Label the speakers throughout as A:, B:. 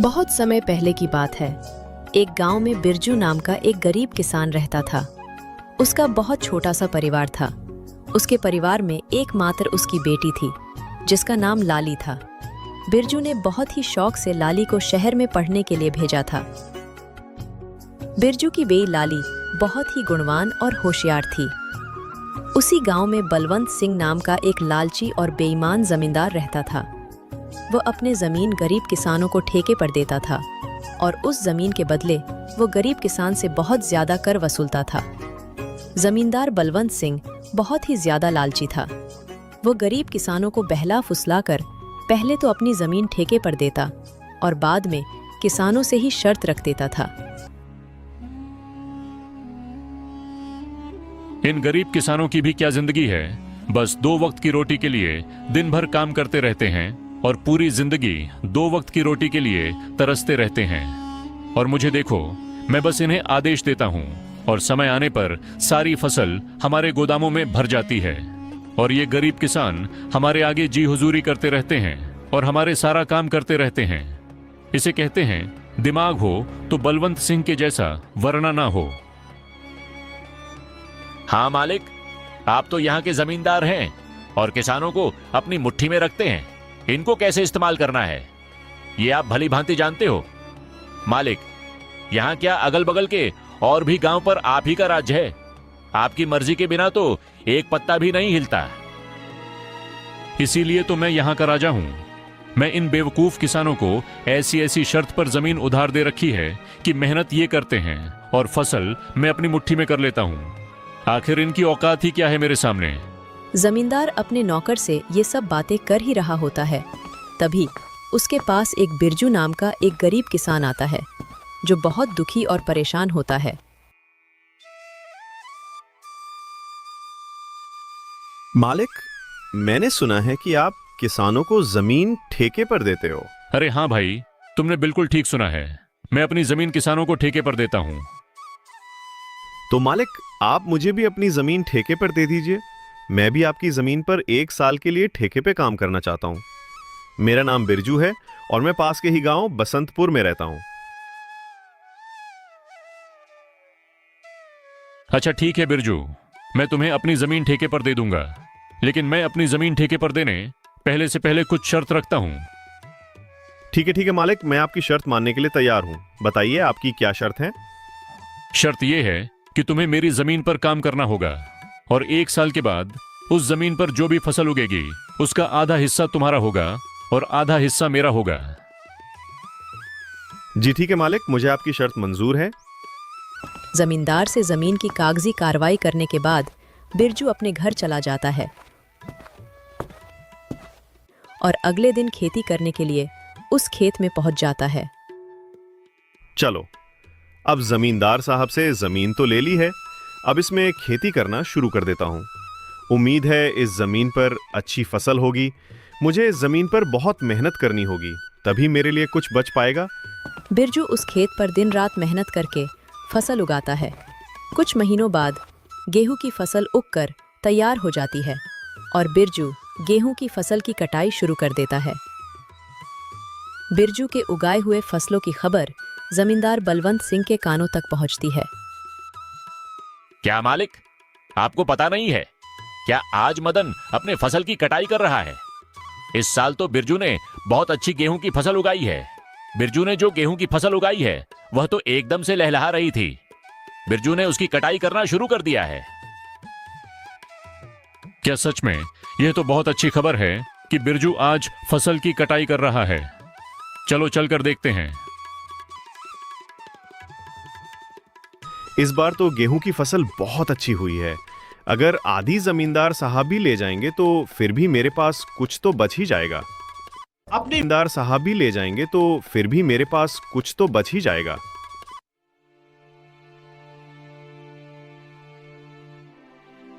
A: बहुत समय पहले की बात है। एक गांव में बिरजू नाम का एक गरीब किसान रहता था। उसका बहुत छोटा सा परिवार था। उसके परिवार में एकमात्र उसकी बेटी थी, जिसका नाम लाली था। बिरजू ने बहुत ही शौक से लाली को शहर में पढ़ने के लिए भेजा था। बिरजू की बेटी लाली बहुत ही गुणवान और होशियार थी। उसी गांव में बलवंत सिंह नाम का एक लालची और बेईमान जमींदार रहता था। वह अपने जमीन गरीब किसानों को ठेके पर देता था और उस जमीन के बदले वो गरीब किसान से बहुत ज्यादा कर वसूलता था। जमींदार बलवंत सिंह बहुत ही ज्यादा लालची था। वो गरीब किसानों को बहला फुसला कर पहले तो अपनी जमीन ठेके पर देता और बाद में किसानों से ही शर्त रख देता था।
B: इन गरीब किसानों की भी क्या जिंदगी है। बस 2 वक्त की रोटी के लिए दिन भर काम करते रहते हैं और पूरी जिंदगी 2 वक्त की रोटी के लिए तरसते रहते हैं। और मुझे देखो, मैं बस इन्हें आदेश देता हूँ और समय आने पर सारी फसल हमारे गोदामों में भर जाती है और ये गरीब किसान हमारे आगे जी हुजूरी करते रहते हैं और हमारे सारा काम करते रहते हैं। इसे कहते हैं दिमाग हो तो बलवंत सिंह के जैसा, वरना ना हो।
C: हाँ मालिक, आप तो यहाँ के जमींदार हैं और किसानों को अपनी मुट्ठी में रखते हैं। इनको कैसे इस्तेमाल करना है ये आप भली भांति जानते हो। मालिक, यहाँ क्या अगल बगल के और भी गांव पर आप ही का राज्य है। आपकी मर्जी के बिना तो एक पत्ता भी नहीं हिलता।
B: इसीलिए तो मैं यहाँ का राजा हूँ। मैं इन बेवकूफ किसानों को ऐसी ऐसी शर्त पर जमीन उधार दे रखी है कि मेहनत ये करते हैं और फसल मैं अपनी मुट्ठी में कर लेता हूँ। आखिर इनकी औकात ही क्या है मेरे सामने।
A: जमींदार अपने नौकर से ये सब बातें कर ही रहा होता है, तभी उसके पास एक बिरजू नाम का एक गरीब किसान आता है, जो बहुत दुखी और परेशान होता है।
D: मालिक, मैंने सुना है कि आप किसानों को जमीन ठेके पर देते हो।
B: अरे हाँ भाई, तुमने बिल्कुल ठीक सुना है। मैं अपनी जमीन किसानों को ठेके पर देता हूँ।
D: तो मालिक, आप मुझे भी अपनी जमीन ठेके पर दे दीजिए। मैं भी आपकी जमीन पर 1 साल के लिए ठेके पे काम करना चाहता हूँ। मेरा नाम बिरजू है और मैं पास के ही गांव बसंतपुर में रहता हूँ।
B: अच्छा ठीक है बिरजू, मैं तुम्हें अपनी जमीन ठेके पर दे दूंगा, लेकिन मैं अपनी जमीन ठेके पर देने पहले से पहले कुछ शर्त रखता हूँ।
D: ठीक है मालिक, मैं आपकी शर्त मानने के लिए तैयार हूँ। बताइए आपकी क्या शर्त है।
B: शर्त यह है कि तुम्हें मेरी जमीन पर काम करना होगा और 1 साल के बाद उस जमीन पर जो भी फसल उगेगी उसका आधा हिस्सा तुम्हारा होगा और आधा हिस्सा मेरा होगा।
D: जी ठीक है मालिक, मुझे आपकी शर्त मंजूर है।
A: जमींदार से जमीन की कागजी कार्रवाई करने के बाद बिरजू अपने घर चला जाता है और अगले दिन खेती करने के लिए उस खेत में पहुंच जाता है।
D: चलो, अब जमींदार साहब से जमीन तो ले ली है, अब इसमें खेती करना शुरू कर देता हूँ। उम्मीद है इस जमीन पर अच्छी फसल होगी। मुझे इस जमीन पर बहुत मेहनत करनी होगी, तभी मेरे लिए कुछ बच पाएगा।
A: बिरजू उस खेत पर दिन रात मेहनत करके फसल उगाता है। कुछ महीनों बाद गेहूं की फसल उगकर तैयार हो जाती है और बिरजू गेहूं की फसल की कटाई शुरू कर देता है। बिरजू के उगाए हुए फसलों की खबर जमींदार बलवंत सिंह के कानों तक पहुंचती है।
C: क्या मालिक, आपको पता नहीं है क्या आज मदन अपने फसल की कटाई कर रहा है। इस साल तो बिरजू ने बहुत अच्छी गेहूं की फसल उगाई है। बिरजू ने जो गेहूं की फसल उगाई है वह तो एकदम से लहलहा रही थी। बिरजू ने उसकी कटाई करना शुरू कर दिया है।
B: क्या सच में? यह तो बहुत अच्छी खबर है कि बिरजू आज फसल की कटाई कर रहा है। चलो चलकर देखते हैं।
D: इस बार तो गेहूं की फसल बहुत अच्छी हुई है। अगर आधी जमींदार साहब भी ले जाएंगे तो फिर भी मेरे पास कुछ तो बच ही जाएगा। अपने जमींदार साहब भी ले जाएंगे तो फिर भी मेरे पास कुछ तो बच ही जाएगा।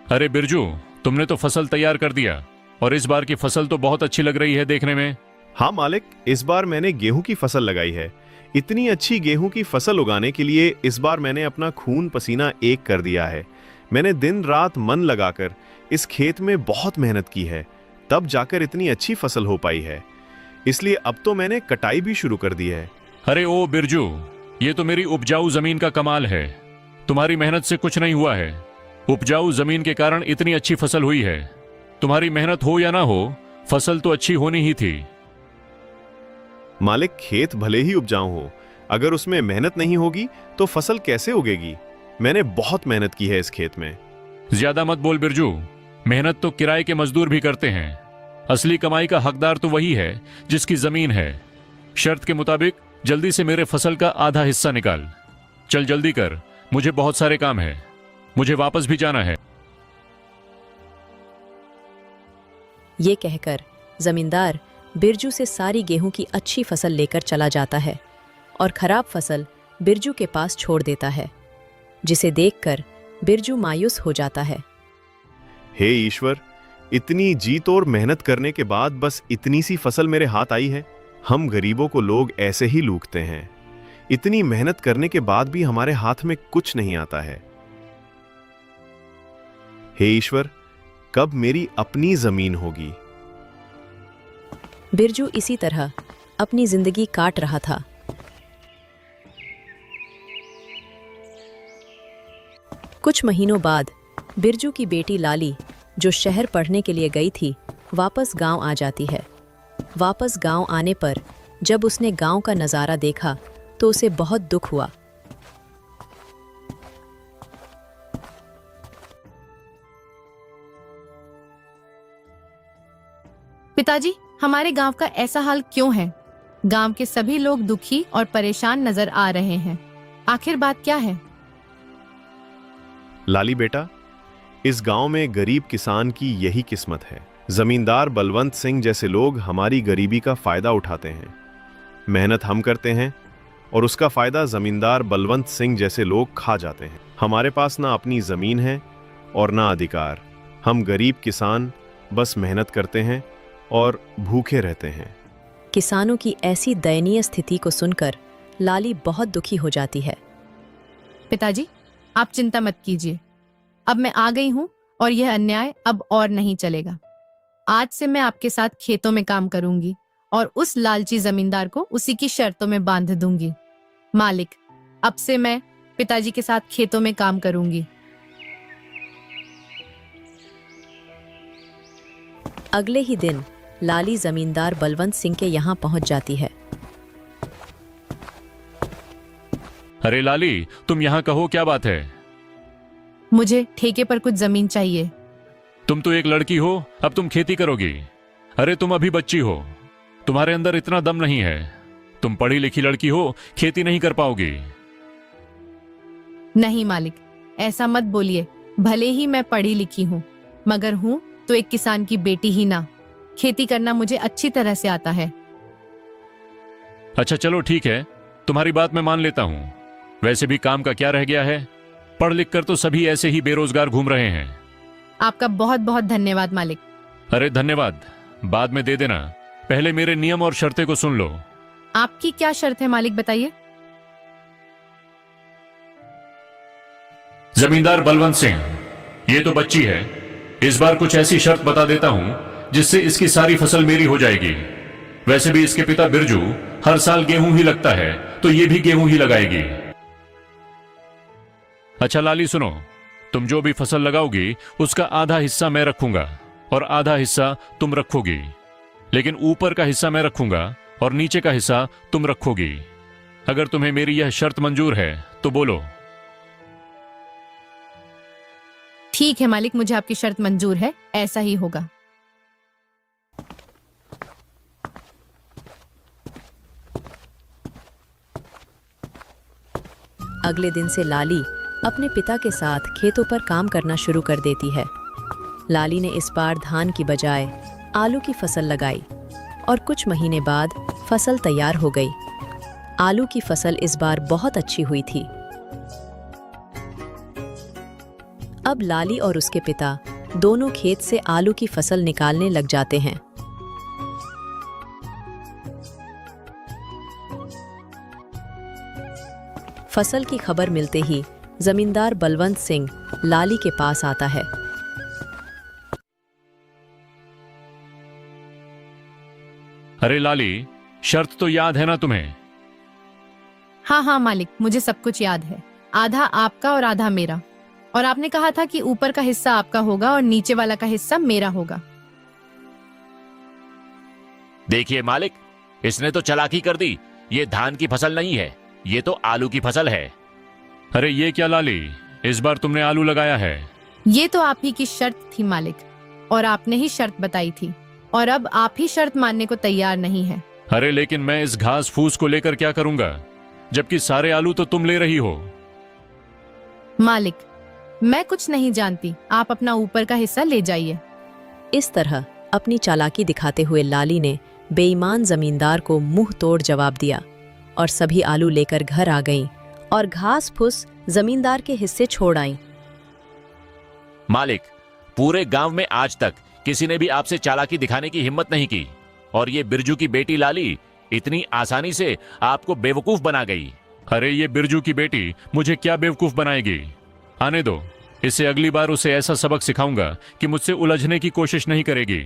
B: अरे बिरजू, तुमने तो फसल तैयार कर दिया और इस बार की फसल तो बहुत अच्छी लग रही है देखने में।
D: हाँ मालिक, इस बार मैंने गेहूं की फसल लगाई है। इतनी अच्छी गेहूं की फसल उगाने के लिए इस बार मैंने अपना खून पसीना एक कर दिया है। मैंने दिन रात मन लगाकर इस खेत में बहुत मेहनत की है, तब जाकर इतनी अच्छी फसल हो पाई है। इसलिए अब तो मैंने कटाई भी शुरू कर दी है।
B: अरे ओ बिरजू, ये तो मेरी उपजाऊ जमीन का कमाल है। तुम्हारी मेहनत से कुछ नहीं हुआ है। उपजाऊ जमीन के कारण इतनी अच्छी फसल हुई है। तुम्हारी मेहनत हो या ना हो, फसल तो अच्छी होनी ही थी।
D: मालिक, खेत भले ही उपजाऊ हो, अगर उसमें मेहनत नहीं होगी तो फसल कैसे उगेगी? मैंने बहुत मेहनत की है इस खेत में।
B: ज्यादा मत बोल बिरजू, मेहनत तो किराए के मजदूर भी करते हैं। असली कमाई का हकदार तो वही है जिसकी जमीन है। शर्त के मुताबिक जल्दी से मेरे फसल का आधा हिस्सा निकाल। चल जल्दी कर, मुझे बहुत सारे काम है, मुझे वापस भी जाना है।
A: ये कहकर जमींदार बिरजू से सारी गेहूं की अच्छी फसल लेकर चला जाता है और खराब फसल बिरजू के पास छोड़ देता है, जिसे देखकर बिरजू मायूस हो जाता है।
D: हे ईश्वर, इतनी जी तोड़ मेहनत करने के बाद बस इतनी सी फसल मेरे हाथ आई है। हम गरीबों को लोग ऐसे ही लूटते हैं। इतनी मेहनत करने के बाद भी हमारे हाथ में कुछ नहीं आता है। हे ईश्वर, कब मेरी अपनी जमीन होगी?
A: बिरजू इसी तरह अपनी जिंदगी काट रहा था। कुछ महीनों बाद बिरजू की बेटी लाली, जो शहर पढ़ने के लिए गई थी, वापस गांव आ जाती है। वापस गांव आने पर जब उसने गांव का नज़ारा देखा तो उसे बहुत दुख हुआ।
E: पिताजी, हमारे गांव का ऐसा हाल क्यों है? गांव के सभी लोग दुखी और परेशान नजर आ रहे हैं। आखिर बात क्या है?
D: लाली बेटा, इस गांव में गरीब किसान की यही किस्मत है। जमींदार बलवंत सिंह जैसे लोग हमारी गरीबी का फायदा उठाते हैं। मेहनत हम करते हैं और उसका फायदा जमींदार बलवंत सिंह जैसे लोग खा जाते हैं। हमारे पास ना अपनी जमीन है और ना अधिकार। हम गरीब किसान बस मेहनत करते हैं और भूखे रहते हैं।
A: किसानों की ऐसी दयनीय स्थिति को सुनकर लाली बहुत दुखी हो जाती है।
E: पिताजी, आप चिंता मत कीजिए। अब मैं आ गई हूँ और यह अन्याय अब और नहीं चलेगा। आज से मैं आपके साथ खेतों में काम करूंगी और उस लालची जमींदार को उसी की शर्तों में बांध दूंगी। मालिक, अब से मैं पिताजी के साथ खेतों में काम करूंगी।
A: अगले ही दिन लाली जमींदार बलवंत सिंह के यहाँ पहुंच जाती है।
B: अरे लाली, तुम यहाँ कहो, क्या बात है?
E: मुझे ठेके पर कुछ जमीन चाहिए।
B: तुम तो एक लड़की हो, अब तुम खेती करोगी? अरे तुम अभी बच्ची हो, तुम्हारे अंदर इतना दम नहीं है। तुम पढ़ी लिखी लड़की हो, खेती नहीं कर पाओगी।
E: नहीं मालिक, ऐसा मत बोलिए। भले ही मैं पढ़ी लिखी हूँ, मगर हूँ तो एक किसान की बेटी ही ना। खेती करना मुझे अच्छी तरह से आता है।
B: अच्छा चलो ठीक है, तुम्हारी बात मैं मान लेता हूँ। वैसे भी काम का क्या रह गया है? पढ़ लिख कर तो सभी ऐसे ही बेरोजगार घूम रहे हैं।
E: आपका बहुत बहुत धन्यवाद मालिक।
B: अरे धन्यवाद बाद में दे देना, पहले मेरे नियम और शर्तें को सुन लो।
E: आपकी क्या शर्त है मालिक, बताइए।
B: जमींदार बलवंत सिंह, ये तो बच्ची है। इस बार कुछ ऐसी शर्त बता देता हूं जिससे इसकी सारी फसल मेरी हो जाएगी। वैसे भी इसके पिता बिरजू हर साल गेहूं ही लगता है, तो ये भी गेहूं ही लगाएगी। अच्छा लाली सुनो, तुम जो भी फसल लगाओगी उसका आधा हिस्सा मैं रखूंगा और आधा हिस्सा तुम रखोगी। लेकिन ऊपर का हिस्सा मैं रखूंगा और नीचे का हिस्सा तुम रखोगी। अगर तुम्हें मेरी यह शर्त मंजूर है तो बोलो।
E: ठीक है मालिक, मुझे आपकी शर्त मंजूर है, ऐसा ही होगा।
A: अगले दिन से लाली अपने पिता के साथ खेतों पर काम करना शुरू कर देती है। लाली ने इस बार धान की बजाय आलू की फसल लगाई और कुछ महीने बाद फसल तैयार हो गई। आलू की फसल इस बार बहुत अच्छी हुई थी। अब लाली और उसके पिता दोनों खेत से आलू की फसल निकालने लग जाते हैं। फसल की खबर मिलते ही जमींदार बलवंत सिंह लाली के पास आता है।
B: अरे लाली, शर्त तो याद है ना तुम्हें?
E: हाँ हाँ मालिक, मुझे सब कुछ याद है। आधा आपका और आधा मेरा। और आपने कहा था कि ऊपर का हिस्सा आपका होगा और नीचे वाला का हिस्सा मेरा होगा।
C: देखिए मालिक, इसने तो चालाकी कर दी। ये धान की फसल नहीं है, ये तो आलू की फसल है।
B: अरे ये क्या लाली, इस बार तुमने आलू लगाया है?
E: ये तो आप ही की शर्त थी मालिक, और आपने ही शर्त बताई थी, और अब आप ही शर्त मानने को तैयार नहीं है।
B: अरे लेकिन मैं इस घास फूस को लेकर क्या करूंगा, जबकि सारे आलू तो तुम ले रही हो।
E: मालिक, मैं कुछ नहीं जानती, आप अपना ऊपर का हिस्सा ले जाइए।
A: इस तरह अपनी चालाकी दिखाते हुए लाली ने बेईमान जमींदार को मुंह तोड़ जवाब दिया और सभी आलू लेकर घर आ गईं और घास फूस जमींदार के हिस्से छोड़ आईं।
C: मालिक, पूरे गांव में आज तक किसी ने भी आपसे चालाकी दिखाने की हिम्मत नहीं की, और ये बिरजू की बेटी लाली इतनी आसानी से आपको बेवकूफ बना गई।
B: अरे ये बिरजू की बेटी मुझे क्या बेवकूफ बनाएगी? आने दो, इससे अगली बार उसे ऐसा सबक सिखाऊंगा कि मुझसे उलझने की कोशिश नहीं करेगी।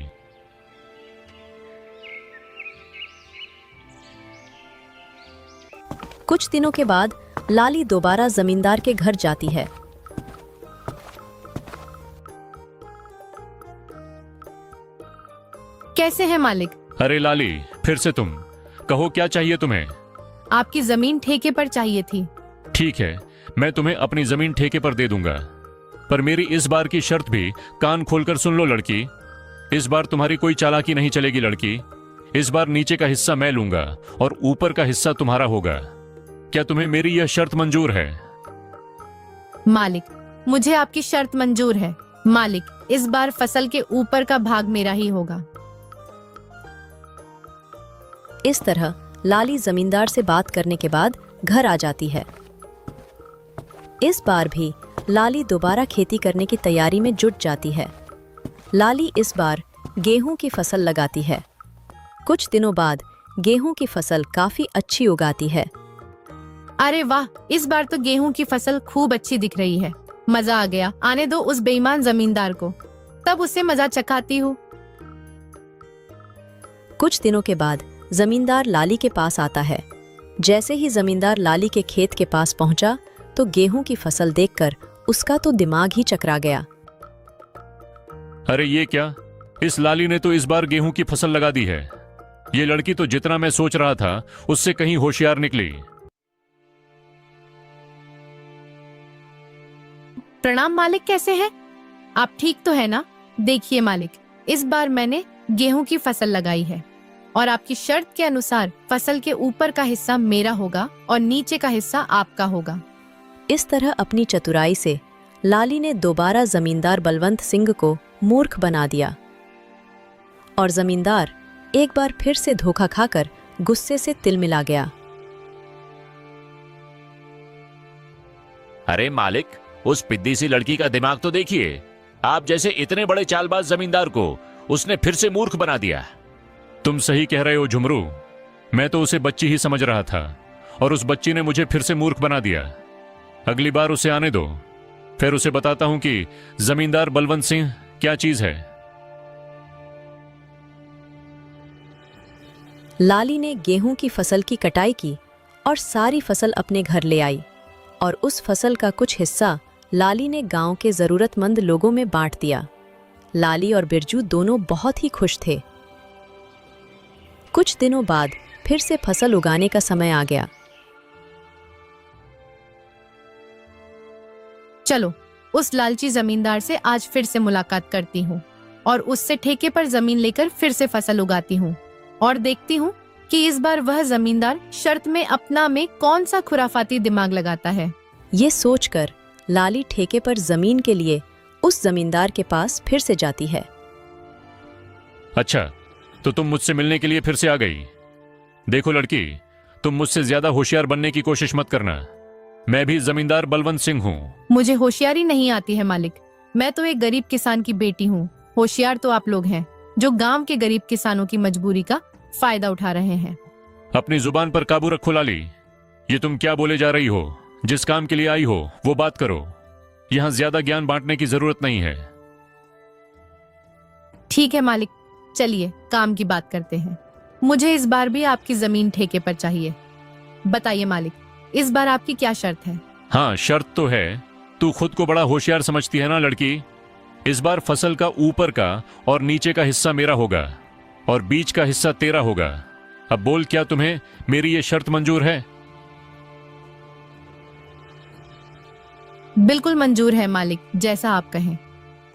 A: कुछ दिनों के बाद लाली दोबारा जमींदार के घर जाती है।
E: कैसे हैं मालिक?
B: अरे लाली, फिर से तुम कहो, क्या चाहिए तुम्हें?
E: आपकी जमीन ठेके पर चाहिए थी।
B: ठीक है, मैं तुम्हें अपनी जमीन ठेके पर दे दूंगा, पर मेरी इस बार की शर्त भी कान खोलकर सुन लो लड़की। इस बार तुम्हारी कोई चालाकी नहीं चलेगी लड़की। इस बार नीचे का हिस्सा मैं लूंगा और ऊपर का हिस्सा तुम्हारा होगा। क्या तुम्हें मेरी यह शर्त मंजूर है?
E: मालिक, मुझे आपकी शर्त मंजूर है। मालिक, इस बार फसल के ऊपर का भाग मेरा ही होगा।
A: इस तरह लाली जमींदार से बात करने के बाद घर आ जाती है। इस बार भी लाली दोबारा खेती करने की तैयारी में जुट जाती है। लाली इस बार गेहूं की फसल लगाती है। कुछ दिनों बाद गेहूं की फसल काफी अच्छी उगाती है।
E: अरे वाह, इस बार तो गेहूं की फसल खूब अच्छी दिख रही है। मजा आ गया। आने दो उस बेईमान जमींदार को, तब उससे मजा चखाती हूँ।
A: कुछ दिनों के बाद जमींदार लाली के पास आता है। जैसे ही जमींदार लाली के खेत के पास पहुंचा तो गेहूं की फसल देखकर उसका तो दिमाग ही चकरा गया।
B: अरे ये क्या, इस लाली ने तो इस बार गेहूं की फसल लगा दी है। ये लड़की तो जितना मैं सोच रहा था उससे कहीं होशियार निकली।
E: प्रणाम मालिक, कैसे हैं आप? ठीक तो है ना? देखिए मालिक, इस बार मैंने गेहूं की फसल लगाई है और आपकी शर्त के अनुसार फसल के ऊपर का हिस्सा मेरा होगा और नीचे का हिस्सा आपका होगा।
A: इस तरह अपनी चतुराई से लाली ने दोबारा जमींदार बलवंत सिंह को मूर्ख बना दिया और जमींदार एक बार फिर से धोखा खाकर गुस्से से तिलमिला गया।
C: अरे मालिक, उस पिद्दी सी लड़की का दिमाग तो देखिए। आप जैसे इतने बड़े चालबाज जमींदार को उसने फिर से मूर्ख बना दिया।
B: तुम सही कह रहे हो झुमरू, मैं तो उसे बच्ची ही समझ रहा था और उस बच्ची ने मुझे फिर से मूर्ख बना दिया। अगली बार उसे आने दो, फिर उसे बताता हूं कि जमींदार बलवंत सिंह क्या चीज है।
A: लाली ने गेहूं की फसल की कटाई की और सारी फसल अपने घर ले आई और उस फसल का कुछ हिस्सा लाली ने गांव के जरूरतमंद लोगों में बांट दिया। लाली और बिरजू दोनों बहुत ही खुश थे। कुछ दिनों बाद फिर से फसल उगाने का समय आ गया।
E: चलो, उस लालची जमींदार से आज फिर से मुलाकात करती हूँ और उससे ठेके पर जमीन लेकर फिर से फसल उगाती हूँ और देखती हूँ कि इस बार वह जमींदार शर्त में अपना में कौन सा खुराफाती दिमाग लगाता है।
A: ये सोचकर लाली ठेके पर जमीन के लिए उस जमींदार के पास फिर से जाती है।
B: अच्छा, तो तुम मुझसे मिलने के लिए फिर से आ गई। देखो लड़की, तुम मुझसे ज्यादा होशियार बनने की कोशिश मत करना। मैं भी जमींदार बलवंत सिंह हूँ।
E: मुझे होशियारी नहीं आती है मालिक। मैं तो एक गरीब किसान की बेटी हूँ। होशियार तो आप लोग हैं जो गांव के गरीब किसानों की मजबूरी का फायदा उठा रहे हैं।
B: अपनी जुबान पर काबू रखो लाली। ये तुम क्या बोले जा रही हो? जिस काम के लिए आई हो वो बात करो। यहाँ ज्यादा ज्ञान बांटने की जरूरत नहीं है।
E: ठीक है मालिक, चलिए काम की बात करते हैं। मुझे इस बार भी आपकी जमीन ठेके पर चाहिए। बताइए मालिक, इस बार आपकी क्या शर्त है?
B: हाँ, शर्त तो है। तू खुद को बड़ा होशियार समझती है ना लड़की। इस बार फसल का ऊपर का और नीचे का हिस्सा मेरा होगा और बीच का हिस्सा तेरा होगा। अब बोल, क्या तुम्हें मेरी ये शर्त मंजूर है?
E: बिल्कुल मंजूर है मालिक, जैसा आप कहें।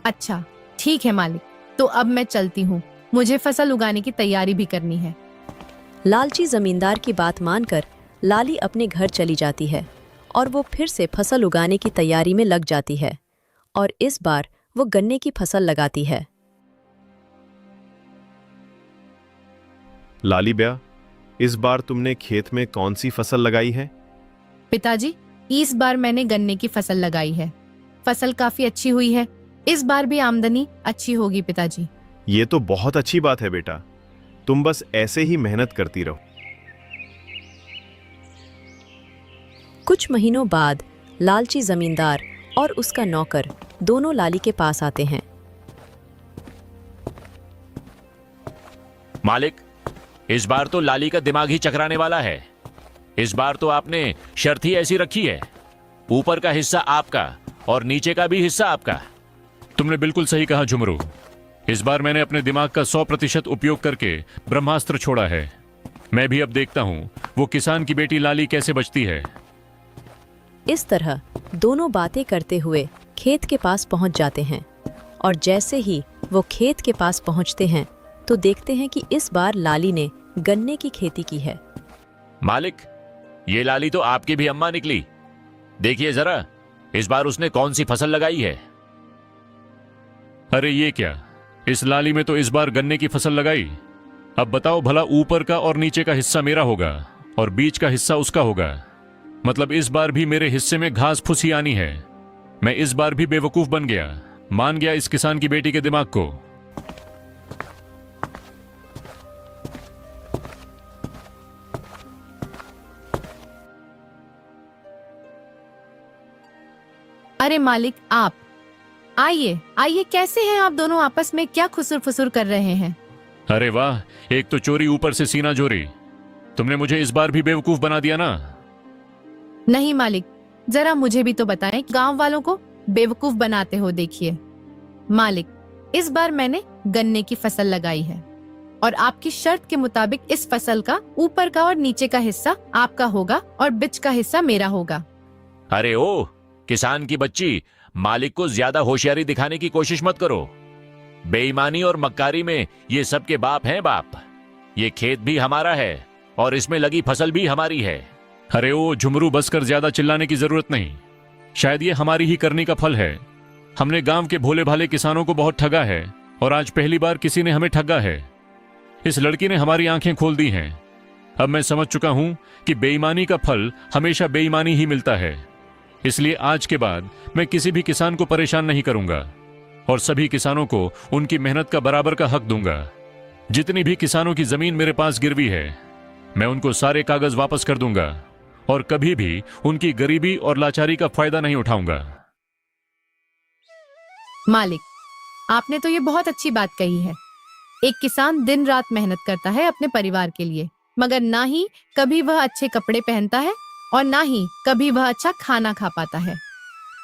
E: अच्छा ठीक है मालिक, तो अब मैं चलती हूँ, मुझे फसल उगाने की तैयारी भी करनी है।
A: लालची जमींदार की बात मानकर लाली अपने घर चली जाती है और वो फिर से फसल उगाने की तैयारी में लग जाती है और इस बार वो गन्ने की फसल लगाती है।
D: लाली ब्या, इस बार तुमने खेत में कौन सी फसल लगाई है?
E: पिताजी, इस बार मैंने गन्ने की फसल लगाई है। फसल काफी अच्छी हुई है, इस बार भी आमदनी अच्छी होगी पिताजी।
D: ये तो बहुत अच्छी बात है बेटा, तुम बस ऐसे ही मेहनत करती रहो।
A: कुछ महीनों बाद लालची जमींदार और उसका नौकर दोनों लाली के पास आते हैं।
C: मालिक, इस बार तो लाली का दिमाग ही चकराने वाला है। इस बार तो आपने शर्त ही ऐसी रखी है, ऊपर का हिस्सा आपका और नीचे का भी हिस्सा आपका।
B: तुमने बिल्कुल सही कहा झुमरू। इस बार मैंने अपने दिमाग का 100% उपयोग करके ब्रह्मास्त्र छोड़ा है। मैं भी अब देखता हूं वो किसान की बेटी लाली कैसे बचती है।
A: इस तरह दोनों बातें करते हुए खेत के पास पहुंच जाते हैं और जैसे ही वो खेत के पास पहुंचते हैं तो देखते हैं कि इस बार लाली ने गन्ने की खेती की है।
C: मालिक, ये लाली तो आपकी भी अम्मा निकली। देखिए जरा, इस बार उसने कौन सी फसल लगाई है।
B: अरे ये क्या, इस लाली में तो इस बार गन्ने की फसल लगाई। अब बताओ भला, ऊपर का और नीचे का हिस्सा मेरा होगा और बीच का हिस्सा उसका होगा। मतलब इस बार भी मेरे हिस्से में घास फूसी आनी है। मैं इस बार भी बेवकूफ बन गया, मान गया इस किसान की बेटी के दिमाग को।
E: अरे मालिक, आप आइए आइए, कैसे हैं आप दोनों? आपस में क्या खुसुर फुसुर कर रहे हैं?
B: अरे वाह, एक तो चोरी ऊपर से सीना जोरी। तुमने मुझे इस बार भी बेवकूफ बना दिया ना।
E: नहीं मालिक, जरा मुझे भी तो बताएं, गांव वालों को बेवकूफ बनाते हो। देखिए मालिक, इस बार मैंने गन्ने की फसल लगाई है और आपकी शर्त के मुताबिक इस फसल का ऊपर का और नीचे का हिस्सा आपका होगा और बीच का हिस्सा मेरा होगा।
C: अरे ओ किसान की बच्ची, मालिक को ज्यादा होशियारी दिखाने की कोशिश मत करो। बेईमानी और मक्कारी में ये सबके बाप हैं बाप। ये खेत भी हमारा है और इसमें लगी फसल भी हमारी है।
B: अरे ओ झुमरू, बस कर, ज्यादा चिल्लाने की जरूरत नहीं। शायद ये हमारी ही करनी का फल है। हमने गांव के भोले भाले किसानों को बहुत ठगा है और आज पहली बार किसी ने हमें ठगा है। इस लड़की ने हमारी आंखें खोल दी हैं। अब मैं समझ चुका हूं कि बेईमानी का फल हमेशा बेईमानी ही मिलता है। इसलिए आज के बाद मैं किसी भी किसान को परेशान नहीं करूंगा और सभी किसानों को उनकी मेहनत का बराबर का हक दूंगा। जितनी भी किसानों की जमीन मेरे पास गिरवी है, मैं उनको सारे कागज वापस कर दूंगा और कभी भी उनकी गरीबी और लाचारी का फायदा नहीं उठाऊंगा।
E: मालिक, आपने तो ये बहुत अच्छी बात कही है। एक किसान दिन रात मेहनत करता है अपने परिवार के लिए, मगर ना ही कभी वह अच्छे कपड़े पहनता है और ना ही कभी वह अच्छा खाना खा पाता है।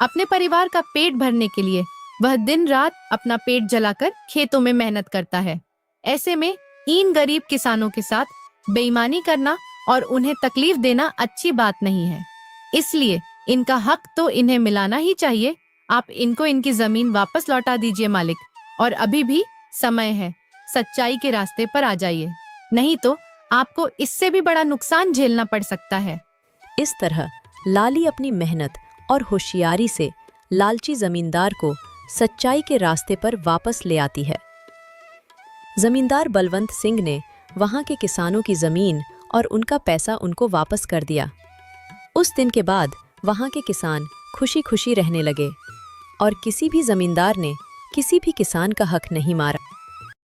E: अपने परिवार का पेट भरने के लिए वह दिन रात अपना पेट जलाकर खेतों में मेहनत करता है। ऐसे में इन गरीब किसानों के साथ बेईमानी करना और उन्हें तकलीफ देना अच्छी बात नहीं है। इसलिए इनका हक तो इन्हें मिलाना ही चाहिए। आप इनको इनकी जमीन वापस लौटा दीजिए मालिक, और अभी भी समय है, सच्चाई के रास्ते पर आ जाइए, नहीं तो आपको इससे भी बड़ा नुकसान झेलना पड़ सकता है।
A: इस तरह लाली अपनी मेहनत और होशियारी से लालची जमींदार को सच्चाई के रास्ते पर वापस ले आती है। जमींदार बलवंत सिंह ने वहां के किसानों की जमीन और उनका पैसा उनको वापस कर दिया। उस दिन के बाद वहां के किसान खुशी खुशी रहने लगे और किसी भी जमींदार ने किसी भी किसान का हक नहीं मारा।